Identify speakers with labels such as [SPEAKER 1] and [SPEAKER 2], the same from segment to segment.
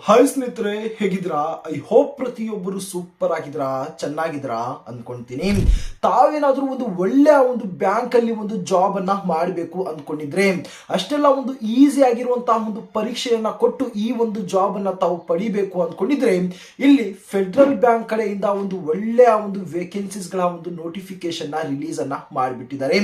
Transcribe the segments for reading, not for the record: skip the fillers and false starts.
[SPEAKER 1] Hi ಸ್ನೇಹಿತರೆ, ಹೇಗಿದ್ರಾ? I hope ಪ್ರತಿಯೊಬ್ಬರು super ಆಗಿದ್ರಾ, ಚೆನ್ನಾಗಿದ್ರಾ ಅನ್ಕೊಂತೀನಿ. ತಾವೇನಾದ್ರೂ ಒಂದು ಒಳ್ಳೆಯ ಒಂದು ಬ್ಯಾಂಕ್ ಅಲ್ಲಿ ಒಂದು ಜಾಬ್ ಅನ್ನ ಮಾಡಬೇಕು ಅನ್ಕೊಂಡಿದ್ರೆ, ಅಷ್ಟೆಲ್ಲ ಒಂದು ಈಸಿ ಆಗಿರುವಂತಹ ಒಂದು ಪರೀಕ್ಷೆಯನ್ನ ಕೊಟ್ಟು ಈ ಒಂದು ಜಾಬ್ ಅನ್ನ ತಾವು ಪಡಿಬೇಕು ಅನ್ಕೊಂಡಿದ್ರೆ, ಇಲ್ಲಿ ಫೆಡರಲ್ ಬ್ಯಾಂಕ್ ಕಡೆಯಿಂದ ಒಂದು ಒಳ್ಳೆಯ ಒಂದು ವೇಕೆನ್ಸೀಸ್ ಗಳ ಒಂದು ನೋಟಿಫಿಕೇಶನ್ ರಿಲೀಸ್ ಅನ್ನ ಮಾಡಿಬಿಟ್ಟಿದ್ದಾರೆ.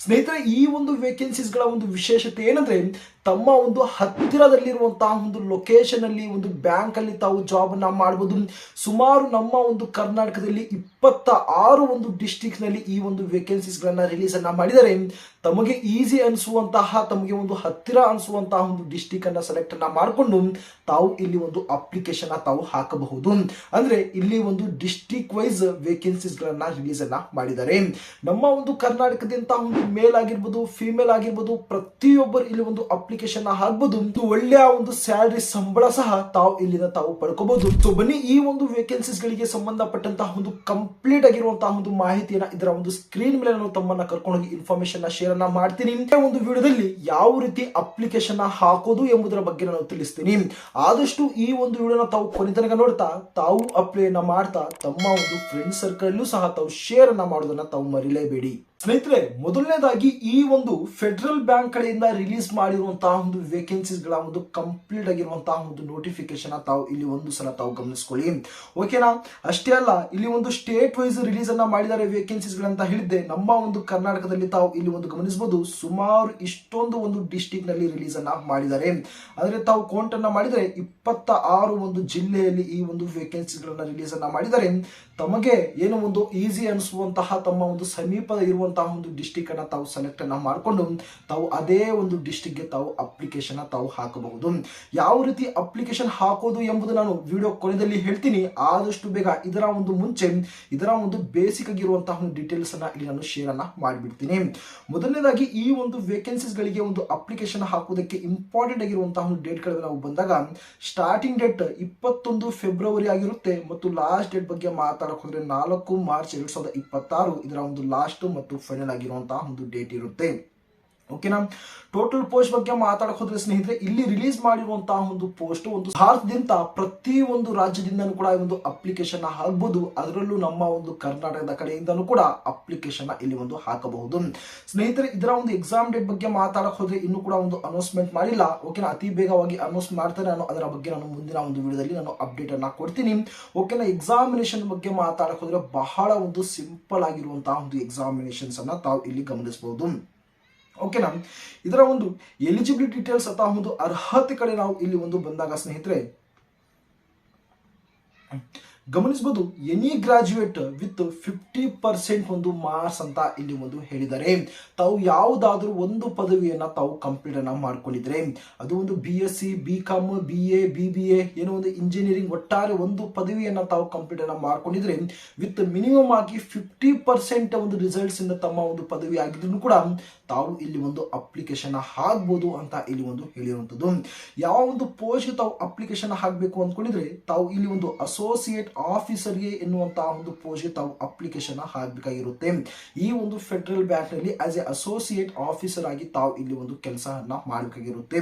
[SPEAKER 1] ಸ್ನೇಹಿತರೆ, ಈ ಒಂದು ವೇಕೆನ್ಸೀಸ್ ಗಳ ಒಂದು ವಿಶೇಷತೆ ಏನಂದ್ರೆ, ತಮ್ಮ ಒಂದು ಹತ್ತಿರದಲ್ಲಿರುವಂತಹ ಒಂದು ಲೊಕೇಶನ್ ಅಲ್ಲಿ ಒಂದು ಬ್ಯಾಂಕ್ ಅಲ್ಲಿ ತಾವು ಜಾಬ್ ಅನ್ನ ಮಾಡಬಹುದು. ಸುಮಾರು ನಮ್ಮ ಒಂದು ಕರ್ನಾಟಕದಲ್ಲಿ 26 ಒಂದು ಡಿಸ್ಟ್ರಿಕ್ಟ್ ನಲ್ಲಿ ಈ ಒಂದು ವೇಕೆನ್ಸೀಸ್ ಗಳನ್ನ ರಿಲೀಸ್ ಅನ್ನ ಮಾಡಿದರೆ, ತಮಗೆ ಈಸಿ ಅನಿಸುವಂತಹ, ತಮಗೆ ಒಂದು ಹತ್ತಿರ ಅನಿಸುವಂತಹ ಒಂದು ಡಿಸ್ಟ್ರಿಕ್ಟ್ ಅನ್ನ ಸೆಲೆಕ್ಟ್ ಅನ್ನ ಮಾಡಿಕೊಂಡು ತಾವು ಇಲ್ಲಿ ಒಂದು ಅಪ್ಲಿಕೇಶನ್ ತಾವು ಹಾಕಬಹುದು. ಅಂದ್ರೆ ಇಲ್ಲಿ ಒಂದು ಡಿಸ್ಟ್ರಿಕ್ಟ್ ವೈಸ್ ವೇಕೆನ್ಸೀಸ್ ಗಳನ್ನ ರಿಲೀಸ್ ಅನ್ನ ಮಾಡಿದ್ದಾರೆ. ನಮ್ಮ ಒಂದು ಕರ್ನಾಟಕದಿಂದ ಒಂದು ಮೇಲ್ ಆಗಿರ್ಬೋದು, ಫಿಮೇಲ್ ಆಗಿರ್ಬೋದು, ಪ್ರತಿಯೊಬ್ಬರು ಇಲ್ಲಿ ಒಂದು ಅಪ್ಲಿಕೇಶನ್ ಹಾಕಬಹುದು. ಒಳ್ಳೆಯ ಒಂದು ಸ್ಯಾಲರಿ, ಸಂಬಳ ಸಹ ತಾವು ಇಲ್ಲಿಂದ ತಾವು ಪಡ್ಕೋಬಹುದು. ಸೊ ಬನ್ನಿ, ಈ ಒಂದು ವೇಕೆನ್ಸೀಸ್ ಗಳಿಗೆ ಸಂಬಂಧಪಟ್ಟಂತಹ ಒಂದು ಕಂಪ್ಲೀಟ್ ಆಗಿರುವಂತಹ ಒಂದು ಮಾಹಿತಿಯನ್ನ ಇದರ ಒಂದು ಸ್ಕ್ರೀನ್ ಮೇಲೆ ನಾನು ತಮ್ಮನ್ನ ಕರ್ಕೊಂಡು ಹೋಗಿ ಇನ್ಫಾರ್ಮೇಶನ್ ಶೇರ್ ಅನ್ನ ಮಾಡ್ತೀನಿ. ಒಂದು ವಿಡಿಯೋದಲ್ಲಿ ಯಾವ ರೀತಿ ಅಪ್ಲಿಕೇಶನ್ ಹಾಕೋದು ಎಂಬುದರ ಬಗ್ಗೆ ನಾನು ತಿಳಿಸ್ತೀನಿ. ಆದಷ್ಟು ಈ ಒಂದು ವಿಡಿಯೋನ ತಾವು ಕೊನೆ ತನಕ ನೋಡ್ತಾ, ತಾವು ಅಪ್ಲೈ ಮಾಡ್ತಾ ತಮ್ಮ ಒಂದು ಫ್ರೆಂಡ್ ಸರ್ಕಲ್ ಅಲ್ಲೂ ಸಹ ತಾವು ಶೇರ್ ಅನ್ನ ಮಾಡೋದನ್ನ ತಾವು ಮರಿಲೇಬೇಡಿ. ಸ್ನೇಹಿತರೆ, ಮೊದಲನೇದಾಗಿ ಈ ಒಂದು ಫೆಡರಲ್ ಬ್ಯಾಂಕ್ ಕಡೆಯಿಂದ ರಿಲೀಸ್ ಮಾಡಿರುವಂತಹ ಒಂದು ವೇಕೆನ್ಸೀಸ್ ಗಳ ಒಂದು ಕಂಪ್ಲೀಟ್ ಆಗಿರುವಂತಹ ಒಂದು ನೋಟಿಫಿಕೇಶನ್ ತಾವು ಇಲ್ಲಿ ಒಂದು ಸಲ ತಾವು ಗಮನಿಸ್ಕೊಳ್ಳಿ. ಓಕೆನಾ? ಅಷ್ಟೇ ಅಲ್ಲ, ಇಲ್ಲಿ ಒಂದು ಸ್ಟೇಟ್ ವೈಸ್ ರಿಲೀಸ್ ಅನ್ನ ಮಾಡಿದ್ದಾರೆ ವೇಕೆನ್ಸೀಸ್ ಗಳಂತ ಹೇಳಿದ್ದೆ. ನಮ್ಮ ಒಂದು ಕರ್ನಾಟಕದಲ್ಲಿ ತಾವು ಇಲ್ಲಿ ಒಂದು ಗಮನಿಸಬಹುದು, ಸುಮಾರು ಇಷ್ಟೊಂದು ಒಂದು ಡಿಸ್ಟ್ರಿಕ್ಟ್ ನಲ್ಲಿ ರಿಲೀಸ್ ಅನ್ನ ಮಾಡಿದ್ದಾರೆ. ಆದ್ರೆ ತಾವು ಕೌಂಟ್ ಅನ್ನ ಮಾಡಿದರೆ 26 ಒಂದು ಜಿಲ್ಲೆಯಲ್ಲಿ ಈ ಒಂದು ವೇಕೆನ್ಸೀಸ್ ಗಳನ್ನ ರಿಲೀಸ್ ಅನ್ನ ಮಾಡಿದ್ದಾರೆ. ತಮಗೆ ಏನು ಒಂದು ಈಸಿ ಅನಿಸುವಂತಹ, ತಮ್ಮ ಒಂದು ಸಮೀಪದ ಇರುವಂತಹ ಒಂದು ಡಿಸ್ಟ್ರಿಕ್ಟ್ ಅನ್ನ ತಾವು ಸೆಲೆಕ್ಟ್ ಅನ್ನ ಮಾಡಿಕೊಂಡು ತಾವು ಅದೇ ಒಂದು ಡಿಸ್ಟ್ರಿಕ್ಟ್ ಗೆ ತಾವು ಅಪ್ಲಿಕೇಶನ್ ತಾವು ಹಾಕಬಹುದು. ಯಾವ ರೀತಿ ಅಪ್ಲಿಕೇಶನ್ ಹಾಕೋದು ಎಂಬುದು ನಾನು ವಿಡಿಯೋ ಕೊನೆಯಲ್ಲಿ ಹೇಳ್ತೀನಿ. ಆದಷ್ಟು ಬೇಗ ಇದರ ಒಂದು ಮುಂಚೆ ಇದರ ಒಂದು ಬೇಸಿಕ್ ಆಗಿರುವಂತಹ ಒಂದು ಡೀಟೇಲ್ಸ್ ಅನ್ನ ಇಲ್ಲಿ ನಾನು ಶೇರ್ ಅನ್ನ ಮಾಡಿಬಿಡ್ತೀನಿ. ಮೊದಲನೇದಾಗಿ ಈ ಒಂದು ವೇಕೆನ್ಸೀಸ್ ಗಳಿಗೆ ಒಂದು ಅಪ್ಲಿಕೇಶನ್ ಹಾಕುವುದಕ್ಕೆ ಇಂಪಾರ್ಟೆಂಟ್ ಆಗಿರುವಂತಹ ಒಂದು ಡೇಟ್ ಗಳಿಗೆ ನಾವು ಬಂದಾಗ, ಸ್ಟಾರ್ಟಿಂಗ್ ಡೇಟ್ 21 ಫೆಬ್ರವರಿ ಆಗಿರುತ್ತೆ ಮತ್ತು ಲಾಸ್ಟ್ ಡೇಟ್ ಬಗ್ಗೆ ಮಾತಾಡಕ್ ಹೋದ್ರೆ 4 ಮಾರ್ಚ್ 2026 ಇದರ ಒಂದು ಲಾಸ್ಟ್ ಮತ್ತು ಫೈನಲ್ ಆಗಿರುವಂತಹ ಒಂದು ಡೇಟ್ ಇರುತ್ತೆ. ಓಕೆನಾ? ಟೋಟಲ್ ಪೋಸ್ಟ್ ಬಗ್ಗೆ ಮಾತಾಡಕ್ ಹೋದ್ರೆ ಸ್ನೇಹಿತರೆ, ಇಲ್ಲಿ ರಿಲೀಸ್ ಮಾಡಿರುವಂತಹ ಒಂದು ಪೋಸ್ಟ್ ಒಂದು ಭಾರತದಿಂದ ಪ್ರತಿ ಒಂದು ರಾಜ್ಯದಿಂದನೂ ಕೂಡ ಒಂದು ಅಪ್ಲಿಕೇಶನ್ ಹಾಕಬಹುದು. ಅದರಲ್ಲೂ ನಮ್ಮ ಒಂದು ಕರ್ನಾಟಕದ ಕಡೆಯಿಂದನೂ ಕೂಡ ಅಪ್ಲಿಕೇಶನ್ ಇಲ್ಲಿ ಒಂದು ಹಾಕಬಹುದು. ಸ್ನೇಹಿತರೆ, ಇದರ ಒಂದು ಎಕ್ಸಾಮ್ ಡೇಟ್ ಬಗ್ಗೆ ಮಾತಾಡಕ್ ಹೋದ್ರೆ ಇನ್ನೂ ಕೂಡ ಒಂದು ಅನೌನ್ಸ್ಮೆಂಟ್ ಮಾಡಿಲ್ಲ. ಓಕೆನಾ? ಅತಿ ಬೇಗವಾಗಿ ಅನೌನ್ಸ್ ಮಾಡ್ತಾರೆ. ನಾನು ಅದರ ಬಗ್ಗೆ ನಾನು ಮುಂದಿನ ಒಂದು ವಿಡಿಯೋದಲ್ಲಿ ನಾನು ಅಪ್ಡೇಟ್ ಅನ್ನ ಕೊಡ್ತೀನಿ. ಓಕೆನಾ? ಎಕ್ಸಾಮಿನೇಷನ್ ಬಗ್ಗೆ ಮಾತಾಡಕ್ ಹೋದ್ರೆ ಬಹಳ ಒಂದು ಸಿಂಪಲ್ ಆಗಿರುವಂತಹ ಒಂದು ಎಕ್ಸಾಮಿನೇಷನ್ಸ್ ಅನ್ನ ತಾವು ಇಲ್ಲಿ ಗಮನಿಸಬಹುದು. ಓಕೆನಾ? ಇದರ ಒಂದು ಎಲಿಜಿಬಿಲಿಟಿ ಡೀಟೇಲ್ಸ್ ಅಥವಾ ಒಂದು ಅರ್ಹತೆ ಕಡೆ ನಾವು ಇಲ್ಲಿ ಒಂದು ಬಂದಾಗ ಸ್ನೇಹಿತರೆ ಗಮನಿಸಬಹುದು, ಎನಿ ಗ್ರಾಜುಯೇಟ್ ವಿತ್ 50% ಒಂದು ಮಾರ್ಕ್ಸ್ ಅಂತ ಇಲ್ಲಿ ಒಂದು ಹೇಳಿದ್ದಾರೆ. ತಾವು ಯಾವುದಾದ್ರೂ ಒಂದು ಪದವಿಯನ್ನ ತಾವು ಕಂಪ್ಲೀಟ್ ಅನ್ನ ಮಾಡ್ಕೊಂಡಿದ್ರೆ, ಅದು ಒಂದು BSc, BCom, BA, BBA, ಏನೋ ಒಂದು ಇಂಜಿನಿಯರಿಂಗ್, ಒಟ್ಟಾರೆ ಒಂದು ಪದವಿಯನ್ನ ತಾವು ಕಂಪ್ಲೀಟ್ ಅನ್ನ ಮಾಡ್ಕೊಂಡಿದ್ರೆ, ವಿತ್ ಮಿನಿಮಮ್ ಆಗಿ 50% ಒಂದು ರಿಸಲ್ಟ್ಸ್ ಇಂದ ತಮ್ಮ ಒಂದು ಪದವಿ ಆಗಿದ್ರು ಕೂಡ ತಾವು ಇಲ್ಲಿ ಒಂದು ಅಪ್ಲಿಕೇಶನ್ ಹಾಕ್ಬೋದು ಅಂತ ಇಲ್ಲಿ ಒಂದು ಹೇಳಿರುವಂತದ್ದು. ಯಾವ ಒಂದು ಪೋಸ್ಟ್ ತಾವು ಅಪ್ಲಿಕೇಶನ್ ಹಾಕಬೇಕು ಅಂದ್ಕೊಂಡಿದ್ರೆ, ತಾವು ಇಲ್ಲಿ ಒಂದು ಅಸೋಸಿಯೇಟ್ ಆಫೀಸರ್ಗೆ ಎನ್ನುವಂತಹ ಒಂದು ಪೋಸ್ಟ್ಗೆ ತಾವು ಅಪ್ಲಿಕೇಶನ್ ಹಾಕಬೇಕಾಗಿರುತ್ತೆ. ಈ ಒಂದು ಫೆಡರಲ್ ಬ್ಯಾಂಕ್ ನಲ್ಲಿ ಆಸ್ ಎ ಅಸೋಸಿಯೇಟ್ ಆಫೀಸರ್ ಆಗಿ ತಾವು ಇಲ್ಲಿ ಒಂದು ಕೆಲಸವನ್ನ ಮಾಡಬೇಕಾಗಿರುತ್ತೆ.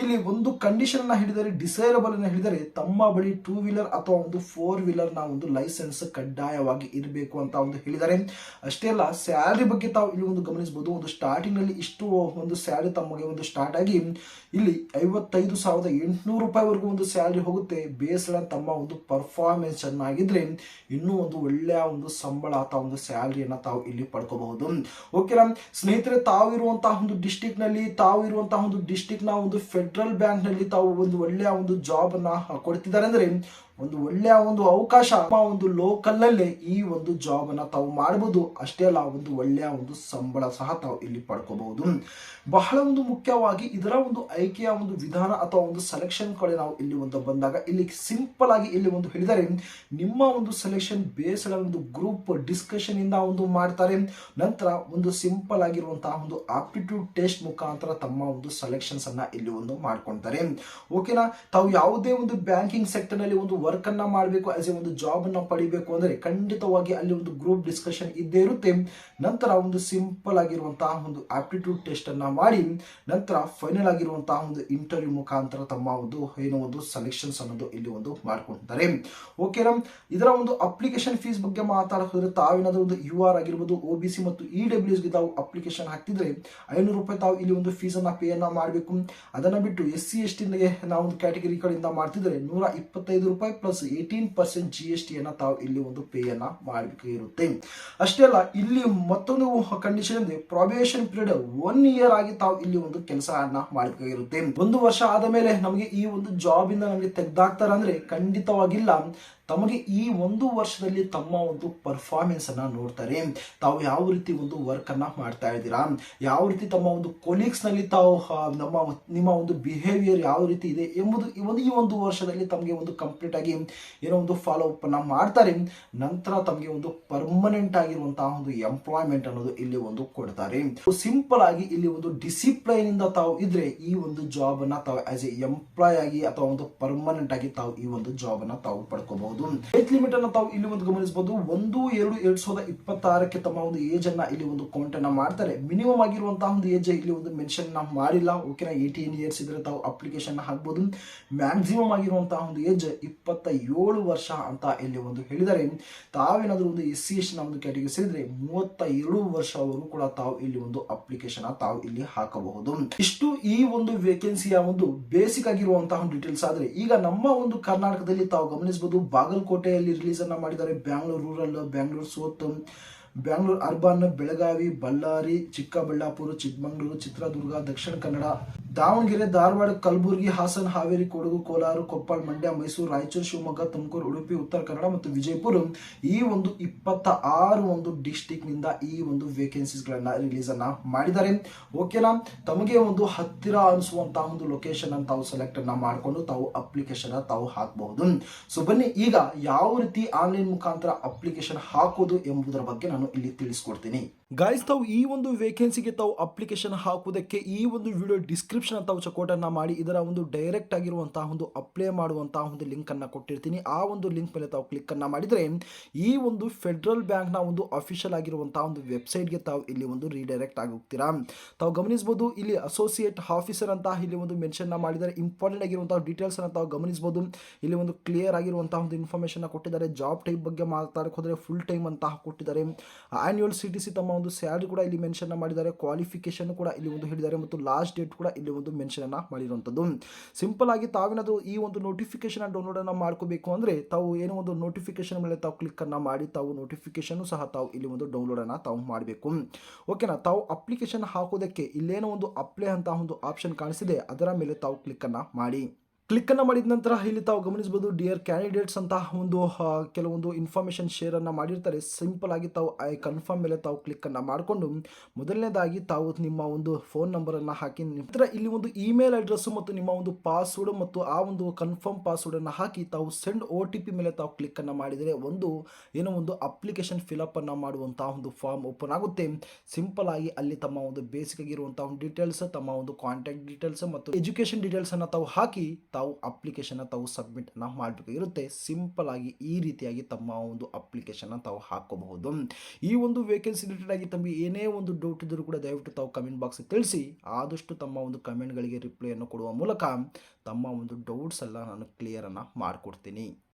[SPEAKER 1] ಇಲ್ಲಿ ಒಂದು ಕಂಡೀಷನ್ ಅನ್ನ ಹೇಳಿದರೆ, ಡಿಸೈರಬಲ್ ಅನ್ನ ಹೇಳಿದರೆ, ತಮ್ಮ ಬಳಿ 2 ವೀಲರ್ ಅಥವಾ ಒಂದು 4 ವೀಲರ್ ನ ಒಂದು ಲೈಸೆನ್ಸ್ ಕಡ್ಡಾಯವಾಗಿ ಇರಬೇಕು ಅಂತ ಒಂದು ಹೇಳಿದ್ದಾರೆ. ಅಷ್ಟೇ ಅಲ್ಲ, ಸ್ಯಾಲರಿ ಬಗ್ಗೆ ತಾವು ಇಲ್ಲಿ ಒಂದು ಗಮನಿಸಬಹುದು. ಒಂದು ಸ್ಟಾರ್ಟಿಂಗ್ ನಲ್ಲಿ ಇಷ್ಟು ಒಂದು ಸ್ಯಾಲರಿ ತಮಗೆ ಒಂದು ಸ್ಟಾರ್ಟ್ ಆಗಿ ಇಲ್ಲಿ 55,800 ರೂಪಾಯಿವರೆಗೂ ಒಂದು ಸ್ಯಾಲರಿ ಹೋಗುತ್ತೆ. ಬೇಸ್ಡ್ ತಮ್ಮ ಒಂದು ಪರ್ಫಾರ್ಮೆನ್ಸ್ ಚೆನ್ನಾಗಿದ್ರೆ ಇನ್ನೂ ಒಂದು ಒಳ್ಳೆಯ ಒಂದು ಸಂಬಳ ಅಥವಾ ಒಂದು ಸ್ಯಾಲರಿಯನ್ನ ತಾವು ಇಲ್ಲಿ ಪಡ್ಕೋಬಹುದು. ಓಕೆನಾ ಸ್ನೇಹಿತರೆ, ತಾವಿರುವಂತಹ ಒಂದು ಡಿಸ್ಟ್ರಿಕ್ಟ್ ನಲ್ಲಿ, ತಾವಿರುವಂತಹ ಒಂದು ಡಿಸ್ಟ್ರಿಕ್ಟ್ ನ ಒಂದು ಫೆಡರಲ್ ಬ್ಯಾಂಕ್ ನಲ್ಲಿ ತಾವು ಒಂದು ಒಳ್ಳೆಯ ಒಂದು ಜಾಬ್ ಅನ್ನ ಕೊಡ್ತಿದ್ದಾರೆ ಅಂದ್ರೆ, ಒಂದು ಒಳ್ಳೆಯ ಒಂದು ಅವಕಾಶ ಒಂದು ಲೋಕಲ್ ನಲ್ಲೇ ಈ ಒಂದು ಜಾಬ್ ಅನ್ನ ತಾವು ಮಾಡಬಹುದು. ಅಷ್ಟೇ ಅಲ್ಲ, ಒಂದು ಒಳ್ಳೆಯ ಒಂದು ಸಂಬಳ ಸಹ ತಾವು ಇಲ್ಲಿ ಪಡ್ಕೋಬಹುದು. ಬಹಳ ಒಂದು ಮುಖ್ಯವಾಗಿ ಇದರ ಒಂದು ಆಯ್ಕೆಯ ಒಂದು ವಿಧಾನ ಅಥವಾ ಒಂದು ಸೆಲೆಕ್ಷನ್ ಕಡೆ ನಾವು ಇಲ್ಲಿ ಒಂದು ಬಂದಾಗ, ಇಲ್ಲಿ ಸಿಂಪಲ್ ಆಗಿ ಇಲ್ಲಿ ಒಂದು ಹೇಳಿದರೆ, ನಿಮ್ಮ ಒಂದು ಸೆಲೆಕ್ಷನ್ ಬೇಸ್ಡ್ ಒಂದು ಗ್ರೂಪ್ ಡಿಸ್ಕಷನ್ ಇಂದ ಒಂದು ಮಾಡ್ತಾರೆ. ನಂತರ ಒಂದು ಸಿಂಪಲ್ ಆಗಿರುವಂತಹ ಒಂದು ಆಪ್ಟಿಟ್ಯೂಡ್ ಟೆಸ್ಟ್ ಮುಖಾಂತರ ತಮ್ಮ ಒಂದು ಸೆಲೆಕ್ಷನ್ಸ್ ಅನ್ನ ಇಲ್ಲಿ ಒಂದು ಮಾಡ್ಕೊಳ್ತಾರೆ. ಓಕೆನಾ? ತಾವು ಯಾವುದೇ ಒಂದು ಬ್ಯಾಂಕಿಂಗ್ ಸೆಕ್ಟರ್ ನಲ್ಲಿ ಒಂದು ವರ್ಕ್ ಅನ್ನ ಮಾಡಬೇಕು, ಆಸ್ ಎ ಒಂದು ಜಾಬ್ ಅನ್ನ ಪಡಿಬೇಕು ಅಂದ್ರೆ ಖಂಡಿತವಾಗಿ ಅಲ್ಲಿ ಒಂದು ಗ್ರೂಪ್ ಡಿಸ್ಕಷನ್ ಇದ್ದೇ ಇರುತ್ತೆ. ನಂತರ ಒಂದು ಸಿಂಪಲ್ ಆಗಿರುವಂತಹ ಒಂದು ಒಂದು ಆಪ್ಟಿಟ್ಯೂಡ್ ಟೆಸ್ಟ್ ಅನ್ನ ಮಾಡಿ ನಂತರ ಫೈನಲ್ ಆಗಿರುವಂತಹ ಒಂದು ಇಂಟರ್ವ್ಯೂ ಮುಖಾಂತರ ತಮ್ಮ ಒಂದು ಒಂದು ಸೆಲೆಕ್ಷನ್ಸ್ ಅನ್ನೋದು ಇಲ್ಲಿ ಒಂದು ಮಾಡ್ಕೊಳ್ತಾರೆ. ಓಕೆನಾ, ಇದರ ಒಂದು ಅಪ್ಲಿಕೇಶನ್ ಫೀಸ್ ಬಗ್ಗೆ ಮಾತಾಡೋದ್ರೆ ತಾವೇನಾದ್ರೂ ಒಂದು UR ಆಗಿರ್ಬೋದು, OBC ಮತ್ತು EWS ಗೆ ತಾವು ಅಪ್ಲಿಕೇಶನ್ ಹಾಕ್ತಿದ್ರೆ 500 ರೂಪಾಯಿ ತಾವು ಇಲ್ಲಿ ಒಂದು ಫೀಸ್ ಅನ್ನ ಪೇ ಅನ್ನ ಮಾಡಬೇಕು. ಅದನ್ನ ಬಿಟ್ಟು SC ST ನಾವು ಒಂದು ಕ್ಯಾಟಗರಿ ಕಡೆಯಿಂದ ಮಾಡ್ತಿದ್ರೆ 125 ರೂಪಾಯಿ ಪ್ಲಸ್ 18% GST ಅನ್ನ ತಾವು ಇಲ್ಲಿ ಒಂದು ಪೇ ಅನ್ನ ಮಾಡಬೇಕಾಗಿರುತ್ತೆ. ಅಷ್ಟೇ ಅಲ್ಲ, ಇಲ್ಲಿ ಮತ್ತೊಂದು ಕಂಡೀಷನ್ ಇದೆ, ಪ್ರೊಬೇಷನ್ ಪೀರಿಯಡ್ 1 ಇಯರ್ ಆಗಿ ತಾವು ಇಲ್ಲಿ ಒಂದು ಕೆಲಸವನ್ನ ಮಾಡಬೇಕಾಗಿರುತ್ತೆ. 1 ವರ್ಷ ಆದ ಮೇಲೆ ನಮಗೆ ಈ ಒಂದು ಜಾಬ್ ಇಂದ ನಮಗೆ ತೆಗೆದಾಕ್ತಾರ ಅಂದ್ರೆ ಖಂಡಿತವಾಗಿಲ್ಲ. ತಮಗೆ ಈ 1 ವರ್ಷದಲ್ಲಿ ತಮ್ಮ ಒಂದು ಪರ್ಫಾರ್ಮೆನ್ಸ್ ಅನ್ನ ನೋಡ್ತಾರೆ. ತಾವು ಯಾವ ರೀತಿ ಒಂದು ವರ್ಕ್ ಅನ್ನ ಮಾಡ್ತಾ ಇದ್ದೀರಾ, ಯಾವ ರೀತಿ ತಮ್ಮ ಒಂದು ಕೊಲೀಗ್ಸ್ ನಲ್ಲಿ ತಾವು ನಿಮ್ಮ ಒಂದು ಬಿಹೇವಿಯರ್ ಯಾವ ರೀತಿ ಇದೆ ಎಂಬುದು ಈ ಒಂದು ವರ್ಷದಲ್ಲಿ ತಮಗೆ ಒಂದು ಕಂಪ್ಲೀಟ್ ಆಗಿ ಏನೋ ಒಂದು ಫಾಲೋ ಅಪ್ ಅನ್ನ ಮಾಡ್ತಾರೆ. ನಂತರ ತಮಗೆ ಒಂದು ಪರ್ಮನೆಂಟ್ ಆಗಿರುವಂತಹ ಒಂದು ಎಂಪ್ಲಾಯ್ಮೆಂಟ್ ಅನ್ನೋದು ಇಲ್ಲಿ ಒಂದು ಕೊಡ್ತಾರೆ. ಸಿಂಪಲ್ ಆಗಿ ಇಲ್ಲಿ ಒಂದು ಡಿಸಿಪ್ಲೈನ್ ಇಂದ ತಾವು ಇದ್ರೆ ಈ ಒಂದು ಜಾಬ್ ಅನ್ನ ತಾವು ಆಸ್ ಎ ಎಂಪ್ಲಾಯ್ ಆಗಿ ಅಥವಾ ಒಂದು ಪರ್ಮನೆಂಟ್ ಆಗಿ ತಾವು ಈ ಒಂದು ಜಾಬ್ ಅನ್ನ ತಾವು ಪಡ್ಕೋಬಹುದು. ಏಜ್ ಲಿಮಿಟ್ ಅನ್ನು ತಾವು ಇಲ್ಲಿ ಒಂದು ಗಮನಿಸಬಹುದು. 1/2/2026 ತಮ್ಮ ಒಂದು ಏಜ್ ಅನ್ನ ಇಲ್ಲಿ ಒಂದು ಕೌಂಟ್ ಅನ್ನ ಮಾಡ್ತಾರೆ. ಮಿನಿಮಮ್ ಆಗಿರುವಂತಹ ಒಂದು ಏಜ್ ಇಲ್ಲಿ ಒಂದು ಮೆನ್ಷನ್ ಮಾಡಿಲ್ಲ. ಓಕೆನಾ, 18 ಇಯರ್ಸ್ ಇದ್ರೆ ತಾವು ಅಪ್ಲಿಕೇಶನ್ ಹಾಕಬಹುದು. ಮ್ಯಾಕ್ಸಿಮಮ್ ಆಗಿರುವಂತಹ ಒಂದು ಏಜ್ 27 ವರ್ಷ ಅಂತ ಇಲ್ಲಿ ಒಂದು ಹೇಳಿದರೆ, ತಾವೇನಾದ್ರೂ ಒಂದು SC ST ನ ಒಂದು ಕ್ಯಾಟಗರಿ ಸೇರಿದ್ರೆ 32 ವರ್ಷವರೆಗೂ ಕೂಡ ತಾವು ಇಲ್ಲಿ ಒಂದು ಅಪ್ಲಿಕೇಶನ್ ತಾವು ಇಲ್ಲಿ ಹಾಕಬಹುದು. ಇಷ್ಟು ಈ ಒಂದು ವೇಕೆನ್ಸಿಯ ಒಂದು ಬೇಸಿಕ್ ಆಗಿರುವಂತಹ ಡೀಟೇಲ್ಸ್. ಆದ್ರೆ ಈಗ ನಮ್ಮ ಒಂದು ಕರ್ನಾಟಕದಲ್ಲಿ ತಾವು ಗಮನಿಸಬಹುದು, ಬಾಗಲಕೋಟೆಯಲ್ಲಿ ರಿಲೀಸ್ ಅನ್ನ ಮಾಡಿದ್ದಾರೆ. Bangalore rural, Bangalore south, Bangalore urban, Belagavi, Ballari, Chikkaballapura, Chikkamagaluru, Chitradurga, Dakshina Kannada, Davanagere, Dharwad, Kalaburagi, Hassan, Haveri, Kodagu, Kolar, Koppal, Mandya, Mysuru, Raichur, Shivamogga, Tumakuru, Udupi, Uttara Kannada ಮತ್ತು ವಿಜಯಪುರ, ಈ ಒಂದು 26 ಒಂದು ಡಿಸ್ಟಿಕ್ ನಿಂದ ಈ ಒಂದು ವೇಕೆನ್ಸೀಸ್ ಗಳನ್ನ ರಿಲೀಸ್ ಅನ್ನ ಮಾಡಿದ್ದಾರೆ. ಓಕೆನಾ, ತಮಗೆ ಒಂದು ಹತ್ತಿರ ಅನಿಸುವಂತಹ ಒಂದು ಲೊಕೇಶನ್ ಅನ್ನು ತಾವು ಸೆಲೆಕ್ಟ್ ಅನ್ನ ಮಾಡಿಕೊಂಡು ತಾವು ಅಪ್ಲಿಕೇಶನ್ ತಾವು ಹಾಕಬಹುದು. ಸೊ ಬನ್ನಿ, ಈಗ ಯಾವ ರೀತಿ ಆನ್ಲೈನ್ ಮುಖಾಂತರ ಅಪ್ಲಿಕೇಶನ್ ಹಾಕೋದು ಎಂಬುದರ ಬಗ್ಗೆ ನಾನು ಇಲ್ಲಿ ತಿಳಿಸ್ಕೊಡ್ತೀನಿ. ಗೈಸ್, ತಾವು ಈ ಒಂದು ವೇಕೆನ್ಸಿಗೆ ತಾವು ಅಪ್ಲಿಕೇಶನ್ ಹಾಕುವುದಕ್ಕೆ ಈ ಒಂದು ವಿಡಿಯೋ ಡಿಸ್ಕ್ರಿಪ್ಷನ್ ತಾವು ಚೆಕ್ಔಟ್ ಅನ್ನ ಮಾಡಿ ಇದರ ಒಂದು ಡೈರೆಕ್ಟ್ ಆಗಿರುವಂತಹ ಒಂದು ಅಪ್ಲೈ ಮಾಡುವಂತಹ ಒಂದು ಲಿಂಕ್ ಅನ್ನ ಕೊಟ್ಟಿರ್ತೀನಿ. ಆ ಒಂದು ಲಿಂಕ್ ಮೇಲೆ ತಾವು ಕ್ಲಿಕ್ ಅನ್ನ ಮಾಡಿದ್ರೆ ಈ ಒಂದು ಫೆಡರಲ್ ಬ್ಯಾಂಕ್ ನ ಒಂದು ಅಫಿಷಿಯಲ್ ಆಗಿರುವಂತಹ ಒಂದು ವೆಬ್ಸೈಟ್ಗೆ ತಾವು ಇಲ್ಲಿ ಒಂದು ರೀಡೈರೆಕ್ಟ್ ಆಗಿ ಹೋಗ್ತೀರಾ. ತಾವು ಗಮನಿಸಬಹುದು, ಇಲ್ಲಿ ಅಸೋಸಿಯೇಟ್ ಆಫೀಸರ್ ಅಂತ ಇಲ್ಲಿ ಒಂದು ಮೆನ್ಷನ್ ಮಾಡಿದ್ದಾರೆ. ಇಂಪಾರ್ಟೆಂಟ್ ಆಗಿರುವಂತಹ ಡೀಟೇಲ್ಸ್ ಅನ್ನ ತಾವು ಗಮನಿಸಬಹುದು. ಇಲ್ಲಿ ಒಂದು ಕ್ಲಿಯರ್ ಆಗಿರುವಂತಹ ಒಂದು ಇನ್ಫಾರ್ಮೇಶನ್ ಕೊಟ್ಟಿದ್ದಾರೆ. ಜಾಬ್ ಟೈಪ್ ಬಗ್ಗೆ ಮಾತಾಡಕ್ಕೆ ಹೋದ್ರೆ ಫುಲ್ ಟೈಮ್ ಅಂತ ಕೊಟ್ಟಿದ್ದಾರೆ. ಆನ್ಯುವಲ್ CTC ತಮ್ಮ ಒಂದು ಸ್ಯಾಲರಿ ಕೂಡ ಇಲ್ಲಿ ಮೆನ್ಷನ್ ಮಾಡಿದ್ದಾರೆ. ಕ್ವಾಲಿಫಿಕೇಶನ್ ಕೂಡ ಇಲ್ಲಿ ಒಂದು ಹೇಳಿದ್ದಾರೆ ಮತ್ತು ಲಾಸ್ಟ್ ಡೇಟ್ ಕೂಡ ಇಲ್ಲಿ ಒಂದು ಮೆನ್ಷನ್ ಅನ್ನ ಮಾಡಿರುವಂತದ್ದು. ಸಿಂಪಲ್ ಆಗಿ ತಾವೇನಾದ್ರು ಈ ಒಂದು ನೋಟಿಫಿಕೇಶನ್ ಡೌನ್ಲೋಡ್ ಅನ್ನ ಮಾಡ್ಕೋಬೇಕು ಅಂದ್ರೆ ತಾವು ಏನೋ ಒಂದು ನೋಟಿಫಿಕೇಶನ್ ಮೇಲೆ ತಾವು ಕ್ಲಿಕ್ ಅನ್ನ ಮಾಡಿ ತಾವು ನೋಟಿಫಿಕೇಶನ್ ಸಹ ತಾವು ಇಲ್ಲಿ ಒಂದು ಡೌನ್ಲೋಡ್ ಅನ್ನ ತಾವು ಮಾಡಬೇಕು. ಓಕೆನಾ, ತಾವು ಅಪ್ಲಿಕೇಶನ್ ಹಾಕೋದಕ್ಕೆ ಇಲ್ಲೇನೋ ಒಂದು ಅಪ್ಲೈ ಅಂತ ಒಂದು ಆಪ್ಷನ್ ಕಾಣಿಸಿದೆ, ಅದರ ಮೇಲೆ ತಾವು ಕ್ಲಿಕ್ ಅನ್ನ ಮಾಡಿ. ಕ್ಲಿಕ್ ಅನ್ನ ಮಾಡಿದ ನಂತರ ಇಲ್ಲಿ ತಾವು ಗಮನಿಸಬಹುದು, ಡಿಯರ್ ಕ್ಯಾಂಡಿಡೇಟ್ಸ್ ಅಂತ ಒಂದು ಕೆಲವೊಂದು ಇನ್ಫಾರ್ಮೇಶನ್ ಶೇರ್ ಅನ್ನ ಮಾಡಿರ್ತಾರೆ. ಸಿಂಪಲ್ ಆಗಿ ತಾವು ಐ ಕನ್ಫರ್ಮ್ ಮೇಲೆ ತಾವು ಕ್ಲಿಕ್ ಅನ್ನ ಮಾಡಿಕೊಂಡು ಮೊದಲನೇದಾಗಿ ತಾವು ನಿಮ್ಮ ಒಂದು ಫೋನ್ ನಂಬರ್ ಅನ್ನ ಹಾಕಿ, ನಂತರ ಇಲ್ಲಿ ಒಂದು ಇಮೇಲ್ ಅಡ್ರೆಸ್ ಮತ್ತು ನಿಮ್ಮ ಒಂದು ಪಾಸ್ವರ್ಡ್ ಮತ್ತು ಆ ಒಂದು ಕನ್ಫರ್ಮ್ ಪಾಸ್ವರ್ಡ್ ಅನ್ನ ಹಾಕಿ ತಾವು ಸೆಂಡ್ OTP ಮೇಲೆ ತಾವು ಕ್ಲಿಕ್ ಅನ್ನ ಮಾಡಿದರೆ ಒಂದು ಅಪ್ಲಿಕೇಶನ್ ಫಿಲಪ್ ಅನ್ನ ಮಾಡುವಂತಹ ಒಂದು ಫಾರ್ಮ್ ಓಪನ್ ಆಗುತ್ತೆ. ಸಿಂಪಲ್ ಆಗಿ ಅಲ್ಲಿ ತಮ್ಮ ಒಂದು ಬೇಸಿಕ್ ಆಗಿರುವಂತಹ ಒಂದು ಡೀಟೇಲ್ಸ್, ತಮ್ಮ ಒಂದು ಕಾಂಟ್ಯಾಕ್ಟ್ ಡೀಟೇಲ್ಸ್ ಮತ್ತು ಎಜುಕೇಶನ್ ಡೀಟೇಲ್ಸ್ ಅನ್ನ ತಾವು ಹಾಕಿ ತಾವು ಅಪ್ಲಿಕೇಶನ್ ತಾವು ಸಬ್ಮಿಟ್ ಮಾಡಬೇಕಾಗಿರುತ್ತೆ. ಸಿಂಪಲ್ ಆಗಿ ಈ ರೀತಿಯಾಗಿ ತಮ್ಮ ಒಂದು ಅಪ್ಲಿಕೇಶನ್ ತಾವು ಹಾಕೋಬಹುದು. ಈ ಒಂದು ವೇಕೆನ್ಸಿ ರಿಲೇಟೆಡ್ ಆಗಿ ತಮಗೆ ಏನೇ ಒಂದು ಡೌಟ್ ಇದ್ದರೂ ಕೂಡ ದಯವಿಟ್ಟು ತಾವು ಕಮೆಂಟ್ ಬಾಕ್ಸ್ ತಿಳಿಸಿ. ಆದಷ್ಟು ತಮ್ಮ ಒಂದು ಕಮೆಂಟ್ಗಳಿಗೆ ರಿಪ್ಲೈ ಅನ್ನು ಕೊಡುವ ಮೂಲಕ ತಮ್ಮ ಒಂದು ಡೌಟ್ಸ್ ಎಲ್ಲ ನಾನು ಕ್ಲಿಯರ್ ಅನ್ನ ಮಾಡಿಕೊಡ್ತೀನಿ.